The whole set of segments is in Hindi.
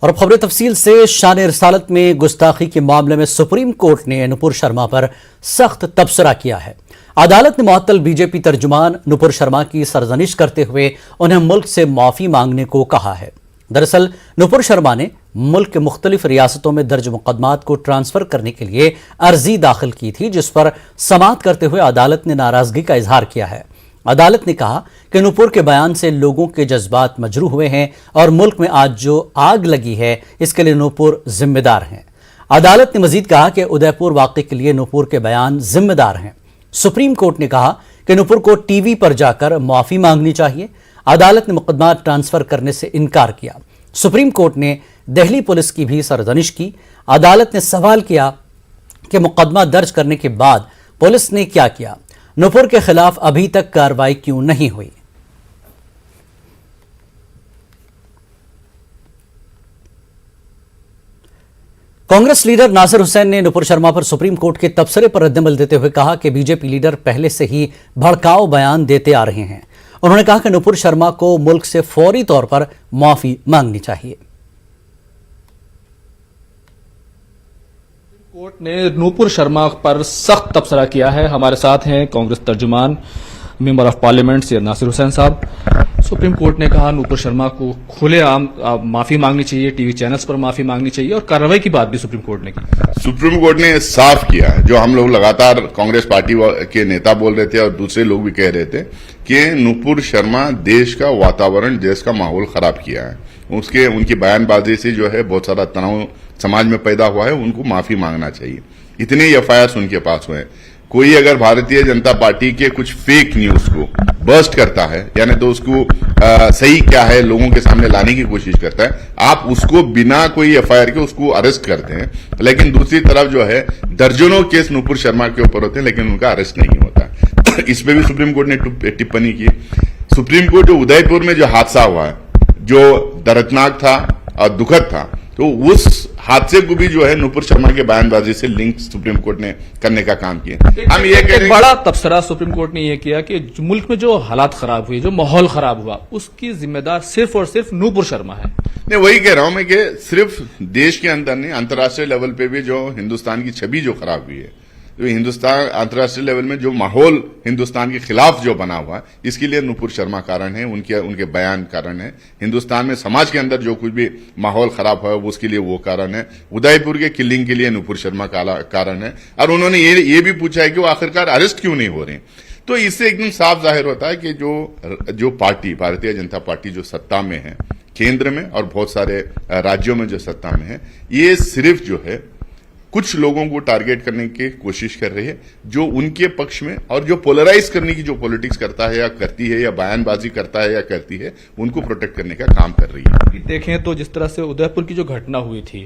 और खबर तफसील से शान रिसालत में गुस्ताखी के मामले में सुप्रीम कोर्ट ने नुपुर शर्मा पर सख्त तबसरा किया है। अदालत ने मुअत्तल बीजेपी तर्जुमान नुपुर शर्मा की सरजनिश करते हुए उन्हें मुल्क से माफी मांगने को कहा है। दरअसल नुपुर शर्मा ने मुल्क के मुख्तलिफ रियासतों में दर्ज मुकदमात को ट्रांसफर करने के लिए अर्जी दाखिल की थी, जिस पर समाअत करते हुए अदालत ने नाराजगी का इजहार किया है। अदालत ने कहा कि नुपुर के बयान से लोगों के जज्बात मजरूह हुए हैं और मुल्क में आज जो आग लगी है इसके लिए नुपुर जिम्मेदार हैं। अदालत ने मजीद कहा कि उदयपुर वाक़े के लिए नुपुर के बयान जिम्मेदार हैं। सुप्रीम कोर्ट ने कहा कि नुपुर को टीवी पर जाकर माफी मांगनी चाहिए। अदालत ने मुकदमा ट्रांसफर करने से इनकार किया। सुप्रीम कोर्ट ने दिल्ली पुलिस की भी सरजनिश की। अदालत ने सवाल किया कि मुकदमा दर्ज करने के बाद पुलिस ने क्या किया, नुपुर के खिलाफ अभी तक कार्रवाई क्यों नहीं हुई। कांग्रेस लीडर नासिर हुसैन ने नुपुर शर्मा पर सुप्रीम कोर्ट के तबसरे पर रद्दमल देते हुए कहा कि बीजेपी लीडर पहले से ही भड़काऊ बयान देते आ रहे हैं। उन्होंने कहा कि नुपुर शर्मा को मुल्क से फौरी तौर पर माफी मांगनी चाहिए। कोर्ट ने नुपुर शर्मा पर सख्त तबसरा किया है। हमारे साथ हैं कांग्रेस तर्जुमान member of parliament Syed Nasir Hussain Sahab. Supreme court ने कहा नुपुर शर्मा को खुलेआम माफी मांगनी चाहिए, टीवी चैनल्स पर माफी मांगनी चाहिए और कार्रवाई की बात भी सुप्रीम कोर्ट ने की। सुप्रीम कोर्ट ने साफ किया है, जो हम लोग लगातार कांग्रेस पार्टी के नेता बोल रहे थे और दूसरे लोग भी कह रहे थे कि नुपुर शर्मा देश का वातावरण, देश का माहौल खराब किया है। उनकी बयानबाजी से जो है बहुत सारा तनाव समाज में पैदा हुआ है, उनको माफी मांगना चाहिए। इतने एफआईआर उनके पास हुए हैं। कोई अगर भारतीय जनता पार्टी के कुछ फेक न्यूज को बर्स्ट करता है, यानी तो उसको सही क्या है लोगों के सामने लाने की कोशिश करता है, आप उसको बिना कोई एफआईआर के उसको अरेस्ट करते हैं। लेकिन दूसरी तरफ जो है दर्जनों केस नुपुर शर्मा के ऊपर होते हैं, लेकिन उनका अरेस्ट नहीं होता। इस पे भी सुप्रीम कोर्ट ने टिप्पणी की। सुप्रीम कोर्ट जो उदयपुर में जो हादसा हुआ है, जो दर्दनाक था और दुखद था, तो उस हादसे को भी जो है नुपुर शर्मा के बयानबाजी से लिंक सुप्रीम कोर्ट ने करने का काम किया। हम ये कह रहे हैं, बड़ा तबसरा सुप्रीम कोर्ट ने यह किया कि मुल्क में जो हालात खराब हुए, जो माहौल खराब हुआ, उसकी जिम्मेदार सिर्फ और सिर्फ नुपुर शर्मा है। नहीं, वही कह रहा हूं मैं कि सिर्फ देश के अंदर नहीं, अंतर्राष्ट्रीय लेवल पे भी जो हिंदुस्तान की छवि जो खराब हुई है, तो हिंदुस्तान अंतर्राष्ट्रीय लेवल में जो माहौल हिंदुस्तान के खिलाफ जो बना हुआ है, इसके लिए नुपुर शर्मा कारण है, उनके बयान कारण है। हिंदुस्तान में समाज के अंदर जो कुछ भी माहौल खराब हुआ है उसके लिए वो कारण है। उदयपुर के किलिंग के लिए नुपुर शर्मा कारण है। और उन्होंने ये भी पूछा है कि वो आखिरकार अरेस्ट क्यों नहीं हो रहे। तो इससे एकदम साफ जाहिर होता है कि जो पार्टी, भारतीय जनता पार्टी जो सत्ता में है केंद्र में और बहुत सारे राज्यों में जो सत्ता में है, ये सिर्फ जो है कुछ लोगों को टारगेट करने की कोशिश कर रही है, जो उनके पक्ष में, और जो पोलराइज करने की जो पॉलिटिक्स करता है या करती है या बयानबाजी करता है या करती है, उनको प्रोटेक्ट करने का काम कर रही है। देखें तो जिस तरह से उदयपुर की जो घटना हुई थी,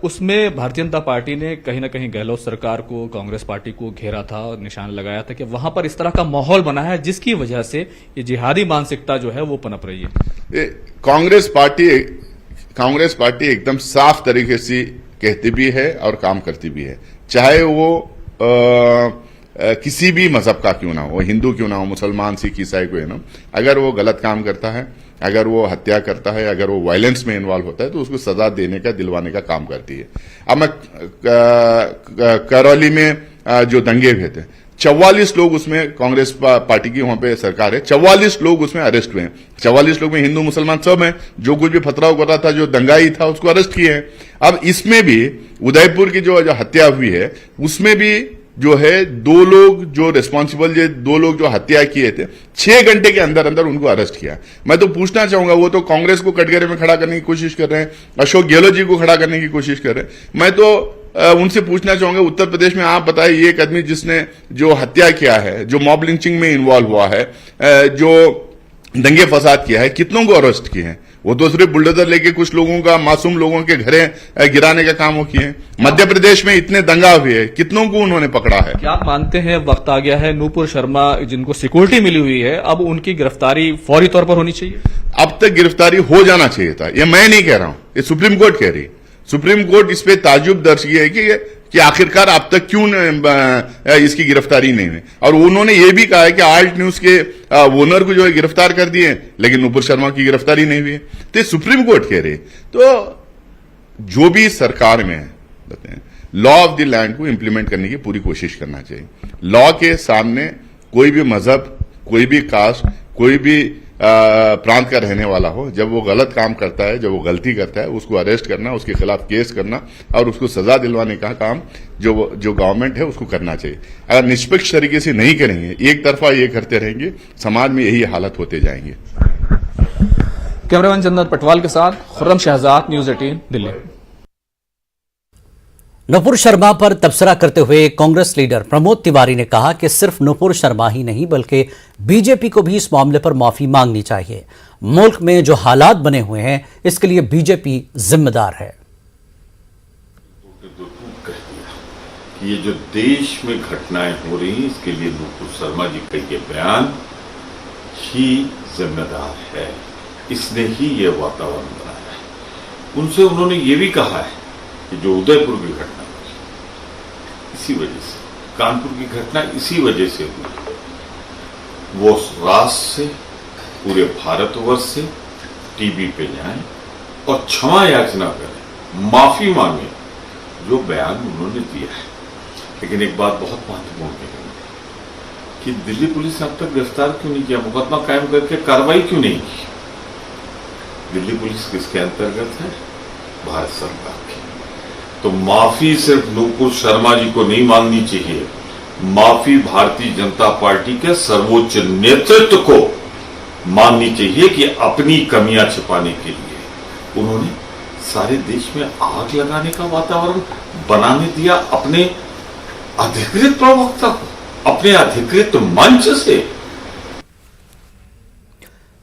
उसमें भारतीय जनता पार्टी ने कहीं ना कहीं गहलोत सरकार को, कांग्रेस पार्टी को घेरा था और निशान लगाया था कि वहां पर इस तरह का माहौल बना है जिसकी वजह से ये जिहादी मानसिकता जो है वो पनप रही है। कांग्रेस पार्टी एकदम साफ तरीके से कहती भी है और काम करती भी है, चाहे वो किसी भी मजहब का क्यों ना हो, हिंदू क्यों ना हो, मुसलमान, सिख, ईसाई कोई ना, अगर वो गलत काम करता है, अगर वो हत्या करता है, अगर वो वायलेंस में इन्वॉल्व होता है, तो उसको सजा देने का, दिलवाने का काम करती है। अब मैं करौली में जो दंगे हुए थे, 44 लोग उसमें, कांग्रेस पार्टी की वहां पे सरकार है, 44 लोग उसमें अरेस्ट हुए हैं। 44 लोग में हिंदू मुसलमान सब हैं। जो कुछ भी फतराव कर रहा था, जो दंगाई था, उसको अरेस्ट किए हैं। अब इसमें भी उदयपुर की जो हत्या हुई है, उसमें भी जो है दो लोग जो रिस्पॉन्सिबल, दो लोग जो हत्या किए थे, 6 घंटे के अंदर अंदर उनको अरेस्ट किया। मैं तो पूछना चाहूंगा, वो तो कांग्रेस को कटघरे में खड़ा करने की कोशिश कर रहे हैं, अशोक गहलोत जी को खड़ा करने की कोशिश कर रहे हैं। मैं तो उनसे पूछना चाहूंगा, उत्तर प्रदेश में आप बताइए, एक आदमी जिसने जो हत्या किया है, जो मॉब लिंचिंग में इन्वॉल्व हुआ है, जो दंगे फसाद किया है, कितनों को अरेस्ट किए हैं? वो तो सिर्फ बुलडोजर लेके कुछ लोगों का, मासूम लोगों के घरे गिराने का काम वो किए हैं। मध्य प्रदेश में इतने दंगा हुए हैं, कितनों को उन्होंने पकड़ा है? क्या आप मानते हैं वक्त आ गया है, नुपुर शर्मा जिनको सिक्योरिटी मिली हुई है, अब उनकी गिरफ्तारी फौरी तौर पर होनी चाहिए? अब तक गिरफ्तारी हो जाना चाहिए था। ये मैं नहीं कह रहा हूं, ये सुप्रीम कोर्ट कह रही। सुप्रीम कोर्ट इस पे ताजुब दर्ज किया है कि आखिरकार अब तक क्यों इसकी गिरफ्तारी नहीं हुई। और उन्होंने ये भी कहा है कि आल्ट न्यूज के ओनर को जो है गिरफ्तार कर दिए, लेकिन नुपुर शर्मा की गिरफ्तारी नहीं हुई है। तो सुप्रीम कोर्ट कह रहे। तो जो भी सरकार में है लॉ ऑफ द लैंड को इंप्लीमेंट करने की पूरी कोशिश करना चाहिए। लॉ के सामने कोई भी मजहब, कोई भी कास्ट, कोई भी प्रांत का रहने वाला हो, जब वो गलत काम करता है, जब वो गलती करता है, उसको अरेस्ट करना, उसके खिलाफ केस करना और उसको सजा दिलवाने का काम जो गवर्नमेंट है उसको करना चाहिए। अगर निष्पक्ष तरीके से नहीं करेंगे, एक तरफा ये करते रहेंगे, समाज में यही हालत होते जाएंगे। कैमरामैन चंदन पटवाल के साथ खुर्रम शहजाद, न्यूज 18 दिल्ली। नुपुर शर्मा पर तबसरा करते हुए कांग्रेस लीडर प्रमोद तिवारी ने कहा कि सिर्फ नुपुर शर्मा ही नहीं बल्कि बीजेपी को भी इस मामले पर माफी मांगनी चाहिए। मुल्क में जो हालात बने हुए हैं इसके लिए बीजेपी जिम्मेदार है। ये जो देश में घटनाएं हो रही हैं इसके लिए नुपुर शर्मा जी का ये बयान ही जिम्मेदार है। इसने ही ये वातावरण बनाया है। उनसे उन्होंने ये भी कहा है कि जो उदयपुर की घटना हुई इसी वजह से, कानपुर की घटना इसी वजह से हुई, वो राष्ट्र से, पूरे भारतवर्ष से टीवी पे जाएं और क्षमा याचना करें, माफी मांगे जो बयान उन्होंने दिया है। लेकिन एक बात बहुत महत्वपूर्ण है कि दिल्ली पुलिस ने अब तक गिरफ्तार क्यों नहीं किया, मुकदमा कायम करके कार्रवाई क्यों नहीं की? दिल्ली पुलिस किसके अंतर्गत है? भारत सरकार की। तो माफी सिर्फ नुपुर शर्मा जी को नहीं मांगनी चाहिए, माफी भारतीय जनता पार्टी के सर्वोच्च नेतृत्व को मांगनी चाहिए कि अपनी कमियां छिपाने के लिए उन्होंने सारे देश में आग लगाने का वातावरण बनाने दिया अपने अधिकृत प्रवक्ता को, अपने अधिकृत मंच से।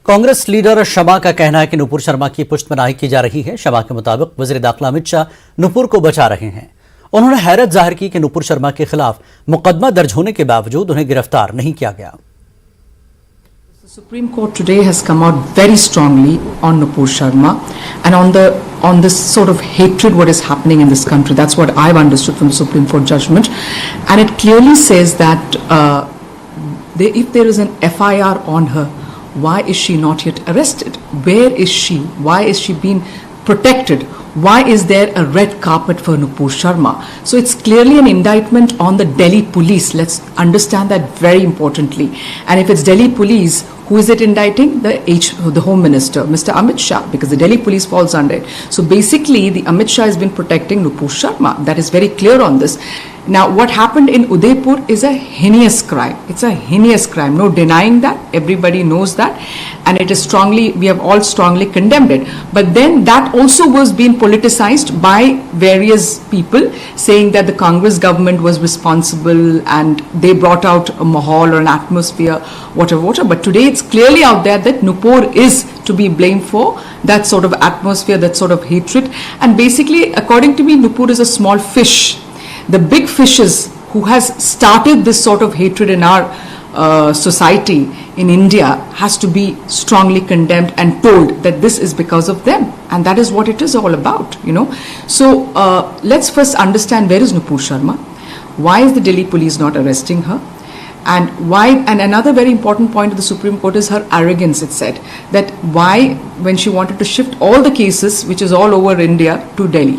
कांग्रेस लीडर शमा का कहना है कि नुपुर शर्मा की पुष्टपनाही की जा रही है। शमा के मुताबिक वज़ीर दाखिला अमित शाह नुपुर को बचा रहे हैं। उन्होंने हैरत जाहिर की कि नुपुर शर्मा के खिलाफ मुकदमा दर्ज होने के बावजूद उन्हें गिरफ्तार नहीं किया गया। The Supreme Court today has come out very strongly on Nupur Sharma and on this sort of hatred what is happening in this country. That's what I've understood from the Supreme Court judgment, and it clearly says that if there is an FIR on her, why is she not yet arrested? Where is she? Why is she being protected? Why is there a red carpet for Nupur Sharma? So it's clearly an indictment on the Delhi police. Let's understand that very importantly. And if it's Delhi police, who is it indicting? The Home Minister, Mr. Amit Shah, because the Delhi police falls under it. So basically, the Amit Shah has been protecting Nupur Sharma. That is very clear on this. Now, what happened in Udaipur is a heinous crime. It's a heinous crime. No denying that. Everybody knows that. And it is we have all strongly condemned it. But then that also was being politicized by various people saying that the Congress government was responsible and they brought out a mahal or an atmosphere, whatever. But today it's clearly out there that Nupur is to be blamed for that sort of atmosphere, that sort of hatred. And basically, according to me, Nupur is a small fish. The big fishes who has started this sort of hatred in our society in India has to be strongly condemned and told that this is because of them, and that is what it is all about, you know. So let's first understand where is Nupur Sharma, why is the Delhi police not arresting her, and why. And another very important point of the Supreme Court is her arrogance. It said that why, when she wanted to shift all the cases which is all over India to Delhi.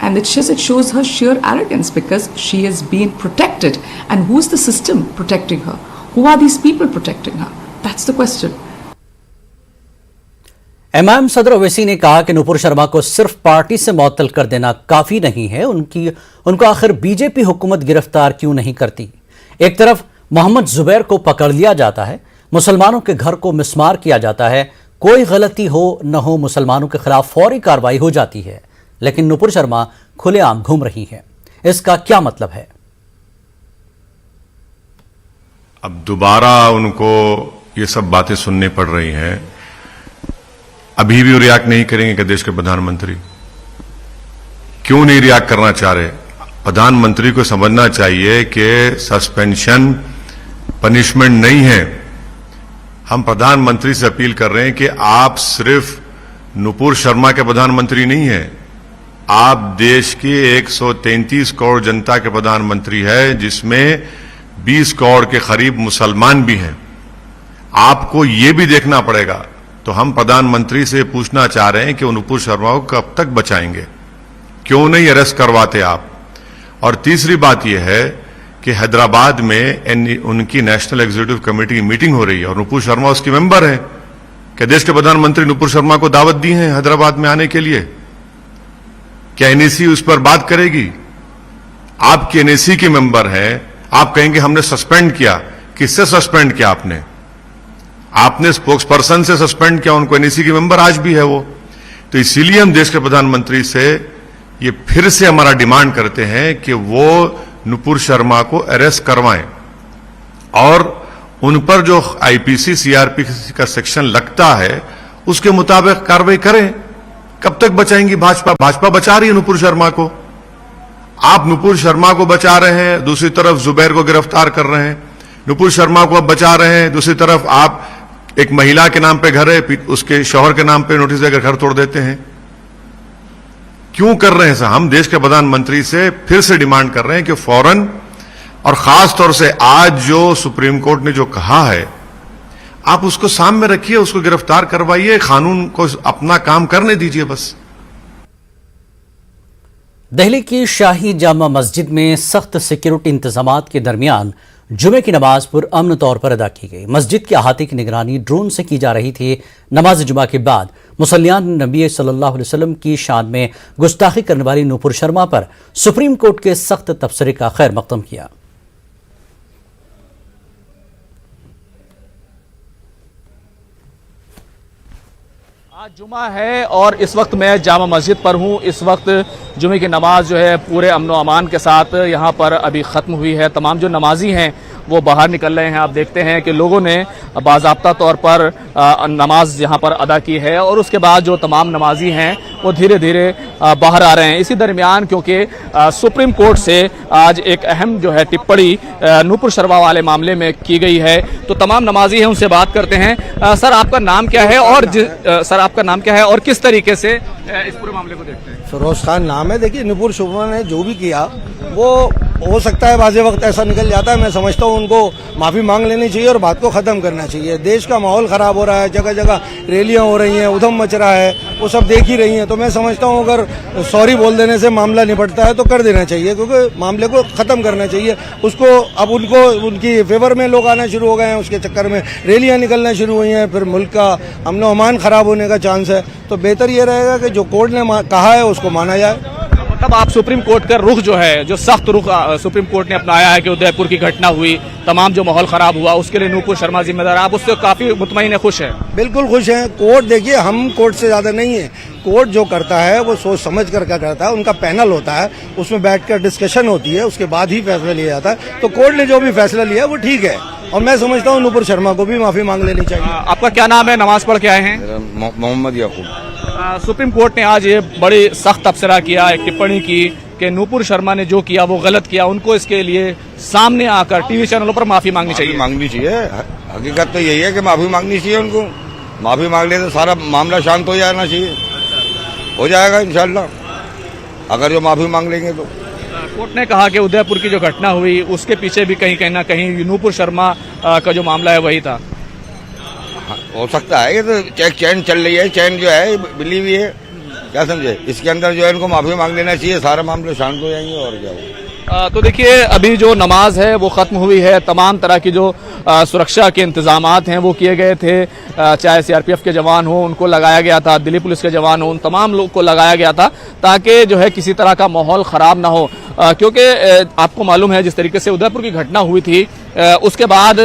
And it shows her sheer arrogance because she has been protected. And who's the system protecting her? Who are these people protecting her? That's the question. इमाम सदर ओवैसी ने कहा कि नुपुर शर्मा को सिर्फ पार्टी से मुअत्तल कर देना काफी नहीं है। उनको आखिर बीजेपी हुकूमत गिरफ्तार क्यों नहीं करती? एक तरफ मोहम्मद जुबैर को पकड़ लिया जाता है, मुसलमानों के घर को मिस्मार किया जाता है, कोई गलती हो न हो मुसलमानों के खिलाफ फौरी कार्रवाई हो जाती है, लेकिन नुपुर शर्मा खुलेआम घूम रही हैं। इसका क्या मतलब है? अब दोबारा उनको ये सब बातें सुननी पड़ रही हैं। अभी भी रिएक्ट नहीं करेंगे कि देश के प्रधानमंत्री क्यों नहीं रिएक्ट करना चाह रहे? प्रधानमंत्री को समझना चाहिए कि सस्पेंशन पनिशमेंट नहीं है। हम प्रधानमंत्री से अपील कर रहे हैं कि आप सिर्फ नुपुर शर्मा के प्रधानमंत्री नहीं हैं, आप देश के 133 करोड़ जनता के प्रधानमंत्री है, जिसमें 20 करोड़ के करीब मुसलमान भी हैं। आपको ये भी देखना पड़ेगा। तो हम प्रधानमंत्री से पूछना चाह रहे हैं कि नुपुर शर्मा को कब तक बचाएंगे? क्यों नहीं अरेस्ट करवाते आप? और तीसरी बात यह है कि हैदराबाद में उनकी नेशनल एग्जीक्यूटिव कमेटी की मीटिंग हो रही है और नुपुर शर्मा उसकी मेंबर है। क्या देश के प्रधानमंत्री नुपुर शर्मा को दावत दी है हैदराबाद में आने के लिए? क्या एनएसी उस पर बात करेगी? आपकी एनएसी की मेंबर है, आप कहेंगे हमने सस्पेंड किया। किससे सस्पेंड किया आपने? आपने स्पोक्स पर्सन से सस्पेंड किया उनको, एनएसी की मेंबर आज भी है वो। तो इसीलिए हम देश के प्रधानमंत्री से ये फिर से हमारा डिमांड करते हैं कि वो नुपुर शर्मा को अरेस्ट करवाएं और उन पर जो आईपीसी सीआरपीसी का सेक्शन लगता है उसके मुताबिक कार्रवाई करें। कब तक बचाएंगी भाजपा? भाजपा बचा रही है नुपुर शर्मा को। आप नुपुर शर्मा को बचा रहे हैं, दूसरी तरफ जुबैर को गिरफ्तार कर रहे हैं। नुपुर शर्मा को अब बचा रहे हैं, दूसरी तरफ आप एक महिला के नाम पे घर है, उसके शौहर के नाम पे नोटिस देकर घर तोड़ देते हैं। क्यों कर रहे हैं सर? हम देश के प्रधानमंत्री से फिर से डिमांड कर रहे हैं कि फौरन, और खास तौर से आज जो सुप्रीम कोर्ट ने जो कहा है, आप उसको सामने रखिए, उसको गिरफ्तार करवाइए, कानून को अपना काम करने दीजिए बस। दिल्ली की शाही जामा मस्जिद में सख्त सिक्योरिटी इंतजामात के दरमियान जुमे की नमाज पुरअमन तौर पर अदा की गई। मस्जिद के अहाते की निगरानी ड्रोन से की जा रही थी। नमाज जुमा के बाद मुसल्लियान ने नबी सल्लल्लाहु अलैहि वसल्लम की शान में गुस्ताखी करने वाली नुपुर शर्मा पर सुप्रीम कोर्ट के सख्त तबसरे का खैर मकदम किया। आज जुमा है और इस वक्त मैं जामा मस्जिद पर हूं। इस वक्त जुमे की नमाज जो है पूरे अमन व अमान के साथ यहां पर अभी ख़त्म हुई है। तमाम जो नमाजी हैं वो बाहर निकल रहे हैं। आप देखते हैं कि लोगों ने बाज़ाब्ता तौर पर नमाज यहाँ पर अदा की है और उसके बाद जो तमाम नमाजी हैं वो धीरे धीरे बाहर आ रहे हैं। इसी दरमियान क्योंकि सुप्रीम कोर्ट से आज एक अहम जो है टिप्पणी नुपुर शर्मा वाले मामले में की गई है, तो तमाम नमाजी हैं उनसे बात करते हैं। सर आपका नाम क्या है और किस तरीके से इस पूरे मामले को देखते हैं? फिरोज खान नाम है। देखिए नुपुर शर्मा ने जो भी किया वो हो सकता है बाज़े वक्त ऐसा निकल जाता है। मैं समझता हूँ उनको माफ़ी मांग लेनी चाहिए और बात को ख़त्म करना चाहिए। देश का माहौल ख़राब हो रहा है, जगह जगह रैलियाँ हो रही हैं, उधम मच रहा है, वो सब देख ही रही हैं। तो मैं समझता हूँ अगर सॉरी बोल देने से मामला निपटता है तो कर देना चाहिए, क्योंकि मामले को ख़त्म करना चाहिए उसको। अब उनकी फेवर में लोग आना शुरू हो गए हैं, उसके चक्कर में रैलियाँ निकलना शुरू हुई हैं, फिर मुल्क का अमन व अमान ख़राब होने का चांस है। तो बेहतर ये रहेगा कि जो कोर्ट ने कहा है उसको माना जाए। मतलब आप सुप्रीम कोर्ट का रुख जो है, जो सख्त रुख सुप्रीम कोर्ट ने अपनाया है कि उदयपुर की घटना हुई, तमाम जो माहौल खराब हुआ उसके लिए नुपुर शर्मा जिम्मेदार, आप उससे काफी मुतमईन है, खुश है? बिल्कुल खुश हैं। कोर्ट देखिए हम कोर्ट से ज्यादा नहीं है। कोर्ट जो करता है वो सोच समझ कर क्या करता है। उनका पैनल होता है, उसमें बैठकर डिस्कशन होती है, उसके बाद ही फैसला लिया जाता है। तो कोर्ट ने जो भी फैसला लिया वो ठीक है और मैं समझता हूँ नुपुर शर्मा को भी माफी मांग लेनी चाहिए। आपका क्या नाम है? नमाज पढ़ के आए हैं? मोहम्मद याकूब। सुप्रीम कोर्ट ने आज ये बड़ी सख्त तबसरा किया, एक टिप्पणी की कि नुपुर शर्मा ने जो किया वो गलत किया, उनको इसके लिए सामने आकर टीवी चैनलों पर माफी मांगनी चाहिए। हकीकत तो यही है कि माफी मांगनी चाहिए उनको। माफी मांग ले तो सारा मामला शांत हो जाना चाहिए, हो जाएगा इंशाल्लाह अगर जो माफी मांग लेंगे तो। कोर्ट ने कहा कि उदयपुर की जो घटना हुई उसके पीछे भी कहीं ना कहीं नुपुर शर्मा का जो मामला है वही था। हो सकता है, ये तो चैन चल रही है, चैन जो है बिली हुई है, क्या समझे, इसके अंदर जो है इनको माफी मांग लेना चाहिए, सारा मामले शांत हो जाएंगे और क्या हो। तो देखिए अभी जो नमाज है वो ख़त्म हुई है। तमाम तरह की जो सुरक्षा के इंतजामात हैं वो किए गए थे, चाहे सीआरपीएफ के जवान हो उनको लगाया गया था, दिल्ली पुलिस के जवान हो, उन तमाम लोग को लगाया गया था ताकि जो है किसी तरह का माहौल ख़राब ना हो। क्योंकि आपको मालूम है जिस तरीके से उदयपुर की घटना हुई थी उसके बाद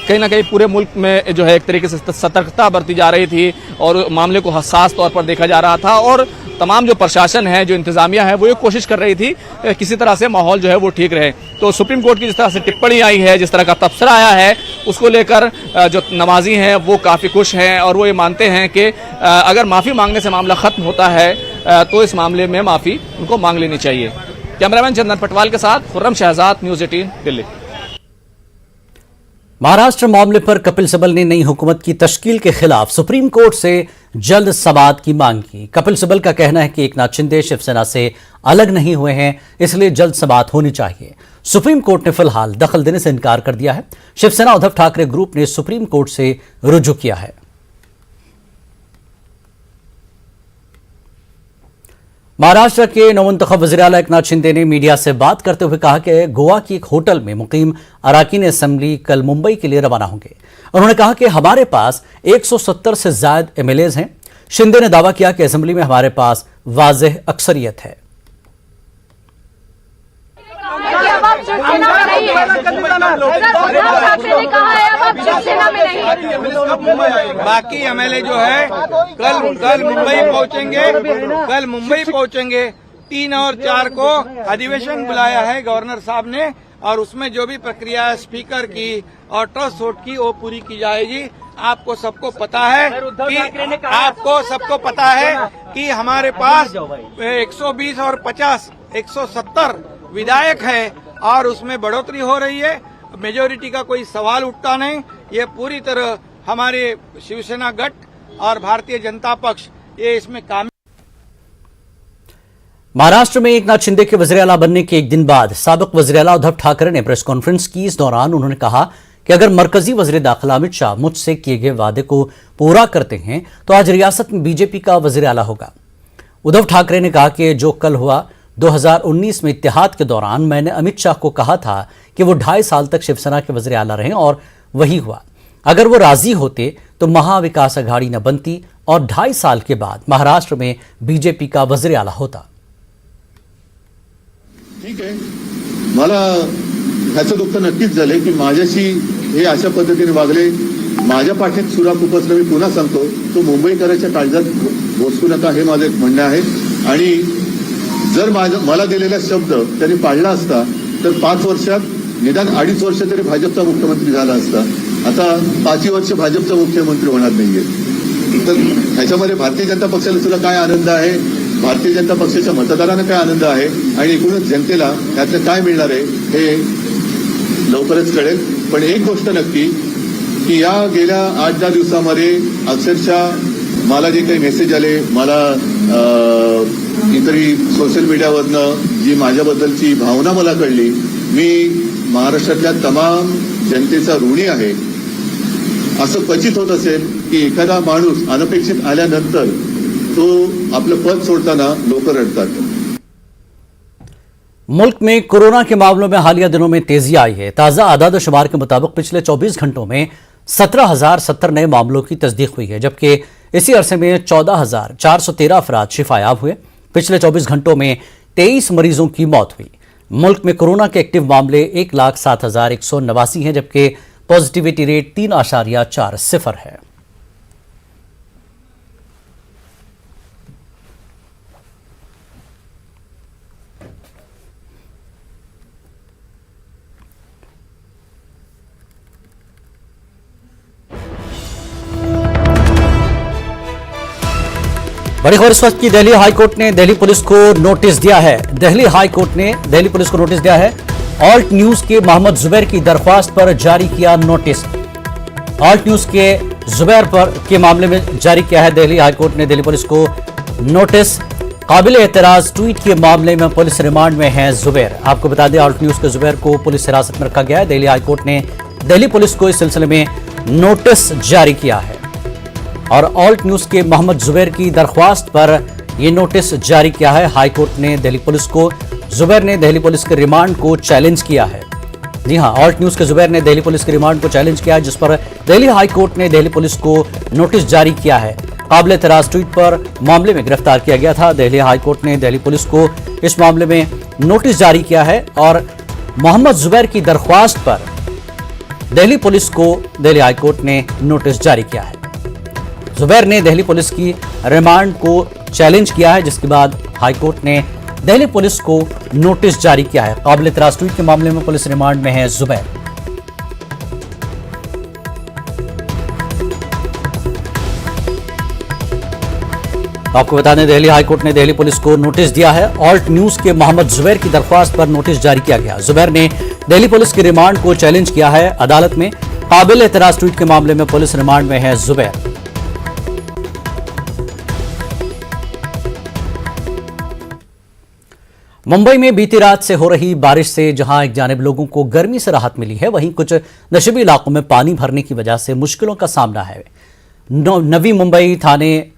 कहीं ना कहीं पूरे मुल्क में जो है एक तरीके से सतर्कता बरती जा रही थी और मामले को हसास तौर पर देखा जा रहा था और तमाम जो प्रशासन है, जो इंतजामिया है, वो ये कोशिश कर रही थी किसी तरह से माहौल जो है वो ठीक रहे। तो सुप्रीम कोर्ट की जिस तरह से टिप्पणी आई है, जिस तरह का तबसरा आया है, उसको लेकर जो नमाजी हैं वो काफ़ी खुश हैं और वो ये मानते हैं कि अगर माफ़ी मांगने से मामला ख़त्म होता है तो इस मामले में माफ़ी उनको मांग लेनी चाहिए। कैमरामैन चंदन पटवाल के साथ खुर्रम शहजाद, न्यूज़ 18 दिल्ली। महाराष्ट्र मामले पर कपिल सिब्बल ने नई हुकूमत की तश्कील के खिलाफ सुप्रीम कोर्ट से जल्द समाअत की मांग की। कपिल सिब्बल का कहना है कि एकनाथ शिंदे शिवसेना से अलग नहीं हुए हैं, इसलिए जल्द समाअत होनी चाहिए। सुप्रीम कोर्ट ने फिलहाल दखल देने से इनकार कर दिया है। शिवसेना उद्धव ठाकरे ग्रुप ने सुप्रीम कोर्ट से रुजू किया है। महाराष्ट्र के नवमुंतखब वज़ीर आला एकनाथ शिंदे ने मीडिया से बात करते हुए कहा कि गोवा की एक होटल में मुकीम अराकीन असेंबली कल मुंबई के लिए रवाना होंगे। उन्होंने कहा कि हमारे पास 170 से ज्यादा एमएलएज हैं। शिंदे ने दावा किया कि असेंबली में हमारे पास वाज़ेह अक्सरियत है। बाकी एमएलए जो है कल मुंबई पहुंचेंगे 3 और 4 को अधिवेशन बुलाया है गवर्नर साहब ने, और उसमें जो भी प्रक्रिया है स्पीकर की और ट्रस्ट वोट की वो पूरी की जाएगी। आपको सबको पता है कि हमारे पास 120 और 50 170 विधायक है और उसमें बढ़ोतरी हो रही है। मेजोरिटी का कोई सवाल उठता नहीं। ये पूरी तरह हमारे शिवसेना गठ और भारतीय जनता पक्ष ये इसमें काम। महाराष्ट्र में एकनाथ शिंदे के वज़ीर आला बनने के एक दिन बाद साबिक वज़ीर आला उद्धव ठाकरे ने प्रेस कॉन्फ्रेंस की। इस दौरान उन्होंने कहा कि अगर मरकजी वज़ीर दाखिला अमित शाह मुझसे किए गए वादे को पूरा करते हैं तो आज रियासत में बीजेपी का वज़ीर आला होगा। उद्धव ठाकरे ने कहा कि जो कल हुआ 2019 में इत्तेहाद के दौरान मैंने अमित शाह को कहा था कि वो 2.5 साल तक शिवसेना के वज़ीर आला रहें और वही हुआ। अगर वो राजी होते तो महाविकास अघाड़ी न बनती और 2.5 साल के बाद महाराष्ट्र में बीजेपी का वज़ीर आला होता। ठीक आहे, मला ह्याचं दुःख नक्कीच झाले की माझ्याशी हे अशा पद्धतीने वागले। माझ्या पाठीत सुरा खुपसला। मी पुन्हा सांगतो, तो मुंबईकरांच्या काळजात घोसू नका हे माझं एक म्हणणं आहे। आणि जर मला दिलेला शब्द त्यांनी पाळला असता तर 5 वर्षात निदान 2.5 वर्ष तरी भाजपचा मुख्यमंत्री झाला असता। आता 5 वर्ष भाजपचा मुख्यमंत्री होणार नाहीये। तर ह्याच्यामध्ये भारतीय जनता पक्षाला सुद्धा काय आनंद आहे, भारतीय जनता पक्षाच्या मतदारांना काय आनंद आहे आणि एकूणच जनतेला त्यातलं काय मिळणार आहे हे लवकरच कळेल। पण एक गोष्ट नक्की की या गेल्या 8-10 दिवसांमध्ये अक्षरशः मला जे काही मेसेज आले, मला इतरही सोशल मीडियावरनं जी माझ्याबद्दलची भावना मला कळली, मी महाराष्ट्रातल्या तमाम जनतेचा ऋणी आहे। असं क्वचित होत असेल की एखादा माणूस अनपेक्षित आल्यानंतर तो आपलं पद सोडताना लोक रडतात। मुल्क में कोरोना के मामलों में हालिया दिनों में तेजी आई है। ताज़ा आदाद शुमार के मुताबिक पिछले 24 घंटों में 17,070 नए मामलों की तस्दीक हुई है, जबकि इसी अरसे में 14,413 अफराद शिफायाब हुए। पिछले 24 घंटों में 23 मरीजों की मौत हुई। मुल्क में कोरोना के एक्टिव मामले 1,07,189 हैं, जबकि पॉजिटिविटी रेट 3.40 है। बड़ी खबर इस वक्त की, दिल्ली हाईकोर्ट ने दिल्ली पुलिस को नोटिस दिया है। दिल्ली हाईकोर्ट ने दिल्ली पुलिस को नोटिस दिया है। ऑल्ट न्यूज के मोहम्मद जुबैर की दरख्वास्त पर जारी किया नोटिस। ऑल्ट न्यूज के जुबैर पर के मामले में जारी किया है दिल्ली हाईकोर्ट ने दिल्ली पुलिस को नोटिस। काबिल एतराज ट्वीट के मामले में पुलिस रिमांड में है जुबैर। आपको बता दें, ऑल्ट न्यूज के जुबैर को पुलिस हिरासत में रखा गया है। दिल्ली हाईकोर्ट ने दिल्ली पुलिस को इस सिलसिले में नोटिस जारी किया है और ऑल्ट न्यूज के मोहम्मद जुबैर की दरख्वास्त पर यह नोटिस जारी किया है। हाईकोर्ट ने दिल्ली पुलिस को, जुबैर ने दिल्ली पुलिस के रिमांड को चैलेंज किया है। जी हां, ऑल्ट न्यूज के जुबैर ने दिल्ली पुलिस के रिमांड को चैलेंज किया है, जिस पर दिल्ली हाईकोर्ट ने दिल्ली पुलिस को नोटिस जारी किया है। काबिल एतराज ट्वीट पर मामले में गिरफ्तार किया गया था। दिल्ली हाईकोर्ट ने दिल्ली पुलिस को इस मामले में नोटिस जारी किया है और मोहम्मद जुबैर की दरख्वास्त पर दिल्ली पुलिस को दिल्ली हाईकोर्ट ने नोटिस जारी किया है। जुबैर ने दिल्ली पुलिस की रिमांड को चैलेंज किया है, जिसके बाद हाईकोर्ट ने दिल्ली पुलिस को नोटिस जारी किया है। काबिल एतराज ट्वीट के मामले में पुलिस रिमांड में है जुबैर। आपको बता दें, दिल्ली हाईकोर्ट ने दिल्ली पुलिस को नोटिस दिया है। ऑल्ट न्यूज के मोहम्मद जुबैर की दरख्वास्त पर नोटिस जारी किया गया। जुबैर ने दिल्ली पुलिस की रिमांड को चैलेंज किया है अदालत में। काबिल एतराज ट्वीट के मामले में पुलिस रिमांड में है जुबैर। मुंबई में बीती रात से हो रही बारिश से जहां एक जानिब लोगों को गर्मी से राहत मिली है, वहीं कुछ नशीबी इलाकों में पानी भरने की वजह से मुश्किलों का सामना है। नवी मुंबई थाने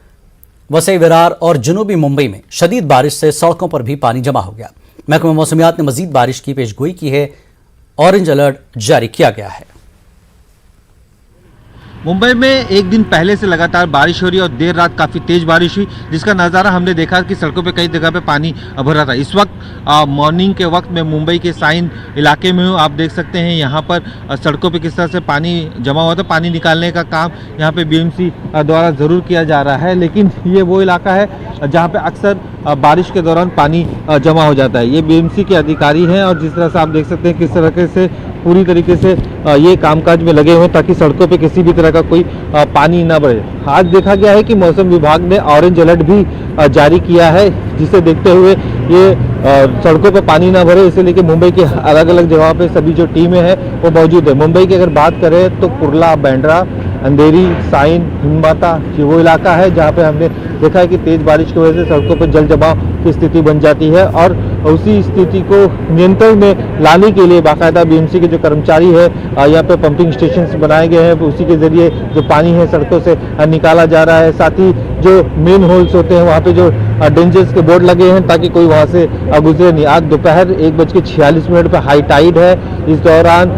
वसई विरार और जनूबी मुंबई में शदीद बारिश से सड़कों पर भी पानी जमा हो गया। महकमा मौसमियात ने मजीद बारिश की पेशगोई की है। ऑरेंज अलर्ट जारी किया गया है। मुंबई में एक दिन पहले से लगातार बारिश हो रही है और देर रात काफ़ी तेज बारिश हुई, जिसका नज़ारा हमने देखा कि सड़कों पे कई जगह पे पानी भरा था। इस वक्त मॉर्निंग के वक्त मैं मुंबई के साइन इलाके में हूँ। आप देख सकते हैं यहाँ पर सड़कों पे किस तरह से पानी जमा हुआ था। पानी निकालने का काम यहाँ पे बीएमसी द्वारा ज़रूर किया जा रहा है, लेकिन ये वो इलाका है जहाँ पे अक्सर बारिश के दौरान पानी जमा हो जाता है। ये बीएमसी के अधिकारी हैं और जिस तरह से आप देख सकते हैं किस तरह से पूरी तरीके से ये कामकाज में लगे हुए ताकि सड़कों पे किसी भी तरह का कोई पानी ना बढ़े। आज देखा गया है कि मौसम विभाग ने ऑरेंज अलर्ट भी जारी किया है, जिसे देखते हुए ये सड़कों पे पानी ना भरे, इसे लेके मुंबई के अलग अलग जगहों पे सभी जो टीमें हैं वो मौजूद है। मुंबई की अगर बात करें तो कुर्ला, बांद्रा, अंधेरी, साइन, हिंदमाता ये वो इलाका है जहाँ पे हमने देखा है कि तेज बारिश की वजह से सड़कों पर जल जमाव की स्थिति बन जाती है और उसी स्थिति को नियंत्रण में लाने के लिए बाकायदा बीएमसी के जो कर्मचारी है यहाँ पे पंपिंग स्टेशन बनाए गए हैं, उसी के जरिए जो पानी है सड़कों से निकाला जा रहा है। साथ ही जो मेन होल्स होते हैं वहाँ पे जो डेंजर्स के बोर्ड लगे हैं ताकि कोई वहाँ से गुजरे नहीं। आज दोपहर 1:46 पे हाई टाइड है। इस दौरान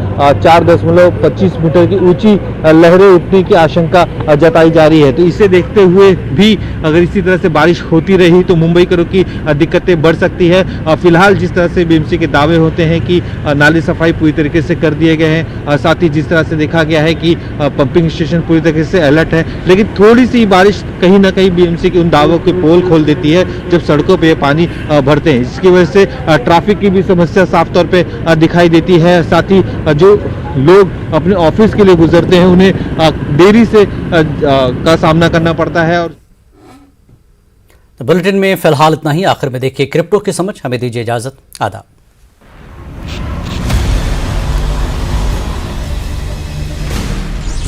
4.25 मीटर की ऊंची लहरें उठने की आशंका जताई जा रही है। तो इसे देखते हुए भी अगर इसी तरह से बारिश होती रही तो मुंबई करों की दिक्कतें बढ़ सकती है। फिलहाल जिस तरह से बीएमसी के दावे होते हैं कि नाली सफाई पूरी तरीके से कर दिए गए हैं, साथ ही जिस तरह से देखा गया है कि पंपिंग स्टेशन पूरी तरीके से अलर्ट है, लेकिन थोड़ी सी बारिश कहीं ना कहीं बीएमसी के उन दावों के पोल खोल देती है जब सड़कों पे पानी भरते हैं। इसकी वजह से ट्रैफिक की भी समस्या साफ तौर पे दिखाई देती है। साथ ही जो लोग अपने ऑफिस के लिए गुजरते हैं उन्हें देरी से का सामना करना पड़ता है। और तो बुलेटिन में फिलहाल इतना ही। आखिर में देखिए क्रिप्टो की समझ। हमें दीजिए इजाजत। आदाब।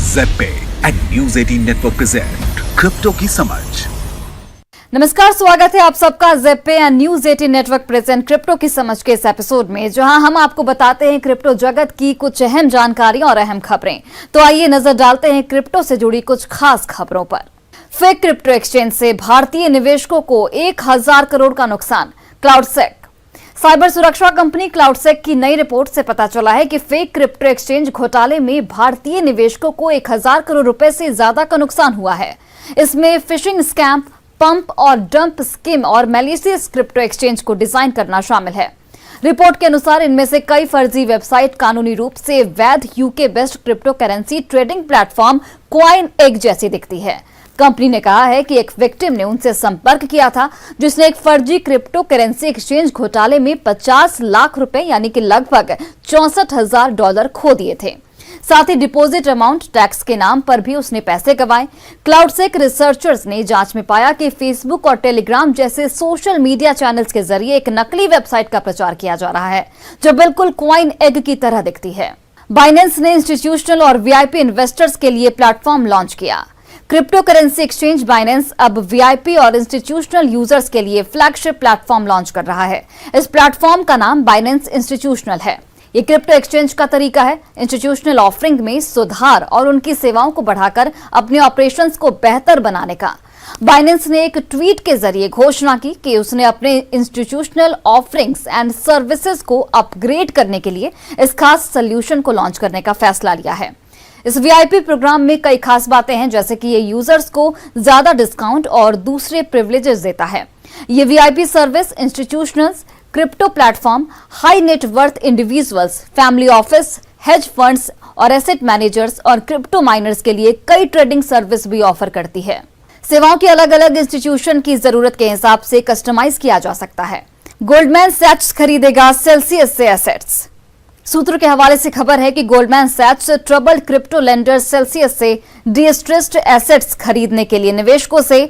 ZebPay and news 18 network present crypto की समझ। नमस्कार, स्वागत है आप सबका ZebPay and news 18 network present crypto की समझ के इस एपिसोड में, जहां हम आपको बताते हैं क्रिप्टो जगत की कुछ अहम जानकारियां और अहम खबरें। तो आइए नजर डालते हैं क्रिप्टो से जुड़ी कुछ खास खबरों पर। फेक क्रिप्टो एक्सचेंज से भारतीय निवेशकों को 1000 करोड़ का नुकसान। क्लाउडसेक साइबर सुरक्षा कंपनी क्लाउडसेक की नई रिपोर्ट से पता चला है कि फेक क्रिप्टो एक्सचेंज घोटाले में भारतीय निवेशकों को 1000 करोड़ रुपए से ज्यादा का नुकसान हुआ है। इसमें फिशिंग स्कैम, पंप और डंप स्कीम और मैलिशियस क्रिप्टो एक्सचेंज को डिजाइन करना शामिल है। रिपोर्ट के अनुसार इनमें से कई फर्जी वेबसाइट कानूनी रूप से वैध UK based crypto currency trading platform CoinEgg जैसी दिखती है। कंपनी ने कहा है कि एक विक्टिम ने उनसे संपर्क किया था जिसने एक फर्जी क्रिप्टो करेंसी एक्सचेंज घोटाले में 50 लाख रुपए यानी कि लगभग $64,000 खो दिए थे। साथ ही डिपॉजिट अमाउंट टैक्स के नाम पर भी उसने पैसे गंवाए। क्लाउडसेक रिसर्चर्स ने जांच में पाया कि फेसबुक और टेलीग्राम जैसे सोशल मीडिया चैनल्स के जरिए एक नकली वेबसाइट का प्रचार किया जा रहा है जो बिल्कुल CoinEgg की तरह दिखती है। बाइनेंस ने इंस्टीट्यूशनल और वीआईपी इन्वेस्टर्स के लिए प्लेटफॉर्म लॉन्च किया। क्रिप्टो करेंसी एक्सचेंज बाइनेंस अब वीआईपी और इंस्टीट्यूशनल यूजर्स के लिए फ्लैगशिप प्लेटफॉर्म लॉन्च कर रहा है। इस प्लेटफॉर्म का नाम बाइनेंस इंस्टीट्यूशनल है। ये क्रिप्टो एक्सचेंज का तरीका है इंस्टीट्यूशनल ऑफरिंग में सुधार और उनकी सेवाओं को बढ़ाकर अपने ऑपरेशंस को बेहतर बनाने का। बाइनेंस ने एक ट्वीट के जरिए घोषणा की कि उसने अपने इंस्टीट्यूशनल ऑफरिंग्स एंड सर्विसेज को अपग्रेड करने के लिए इस खास सोल्यूशन को लॉन्च करने का फैसला लिया है। इस वीआईपी प्रोग्राम में कई खास बातें हैं, जैसे कि ये यूजर्स को ज्यादा डिस्काउंट और दूसरे प्रिविलेजेस देता है। ये VIP service institutionals, crypto platform, high net worth individuals, family office, hedge funds और एसेट मैनेजर्स और क्रिप्टो माइनर्स के लिए कई ट्रेडिंग सर्विस भी ऑफर करती है। सेवाओं की अलग अलग इंस्टीट्यूशन की जरूरत के हिसाब से कस्टमाइज किया जा सकता है। गोल्डमैन सैच्स खरीदेगा सेल्सियस से एसेट्स। सूत्रों के हवाले से खबर है कि Goldman Sachs troubled crypto lender Celsius से डिस्ट्रेस्ड एसेट्स खरीदने के लिए निवेशकों से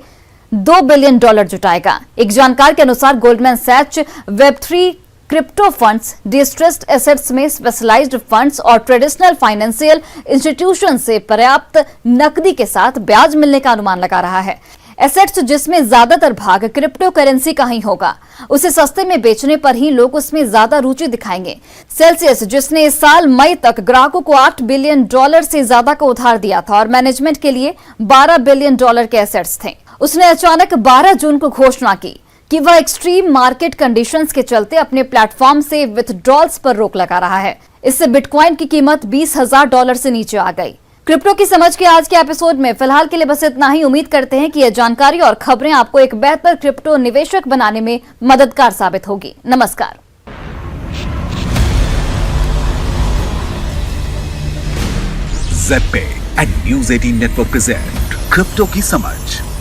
$2 बिलियन जुटाएगा। एक जानकार के अनुसार गोल्डमैन सैच्स वेब3 क्रिप्टो फंड्स, डिस्ट्रेस्ड एसेट्स में स्पेशलाइज्ड फंड्स और ट्रेडिशनल फाइनेंशियल इंस्टीट्यूशन से पर्याप्त नकदी के साथ ब्याज मिलने का अनुमान लगा रहा है। एसेट्स जिसमें ज्यादातर भाग क्रिप्टो करेंसी का ही होगा, उसे सस्ते में बेचने पर ही लोग उसमें ज्यादा रुचि दिखाएंगे। सेल्सियस जिसने इस साल मई तक ग्राहकों को $8 बिलियन से ज्यादा का उधार दिया था और मैनेजमेंट के लिए $12 बिलियन के एसेट्स थे, उसने अचानक 12 जून को घोषणा की कि वह एक्सट्रीम मार्केट कंडीशंस के चलते अपने प्लेटफॉर्म से विथड्रॉल्स पर रोक लगा रहा है। इससे बिटकॉइन की कीमत $20,000 से नीचे आ गई। क्रिप्टो की समझ के आज के एपिसोड में फिलहाल के लिए बस इतना ही। उम्मीद करते हैं कि यह जानकारी और खबरें आपको एक बेहतर क्रिप्टो निवेशक बनाने में मददगार साबित होगी। नमस्कार। ZP and News 18 network present crypto की समझ।